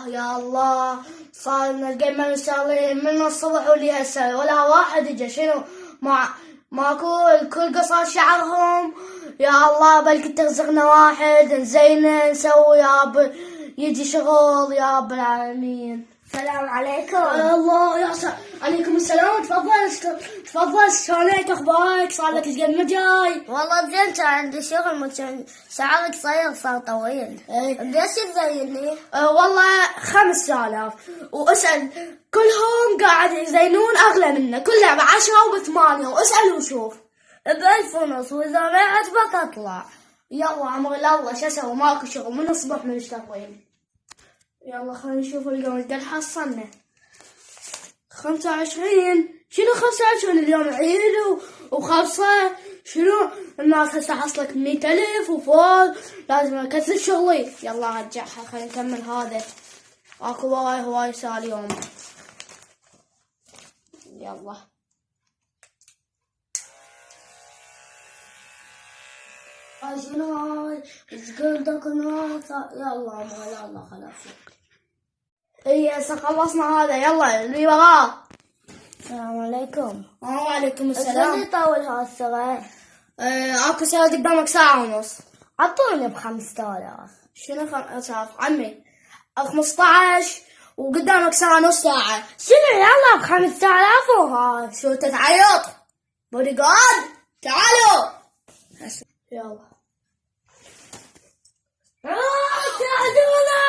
يا الله، صار لنا القمة مشتغلين من الصبح ولي هسه ولا واحد اجى. شنو ماكو الكل قصر شعرهم. يا الله بل كنت ترزقنا واحد نزينه نسوي يجي شغل يا رب العالمين. السلام عليكم. الله عليكم السلام. تفضل شلونك اخبارك؟ صار لك القمة جاي؟ والله زين، كان عندي شغل ممكن شعرك قصير صار طويل. ليش تزيني؟ والله 5000 واسأل كلهم قاعد يزينون اغلى منه، كلها ب10 وب8 واسأل وشوف. ب1500 واذا ما عجبك اطلع. يلا عمر الله شو اسوي؟ ماكو شغل من الصبح مشتغلين. يلا خلينا نشوف اليوم قد حصلنا. 25. شنو 25 اليوم عيد وخلصة؟ شنو الناس هسه حصلك 100,000 وفوق، لازم اكثر شغلي. يلا رجعها خلينا نكمل هذا، اكو هواي سال اليوم. يلا شنو هاي؟ قلتك الناس. يلا يلا خلاص. هسه خلصنا هذا. يلا اللي وراه. السلام عليكم. وعليكم شنو السلام. يطول هالشغل؟ اكو ساعة قدامك ساعة ونص. عطوني ب5000. شنو 5000 عمي؟ 15 وقدامك ساعة نص ساعة. شنو يلا ب5000 وهاي؟ شو تتعيط؟ بودي جارد تعالوا. يلا ساعدونا.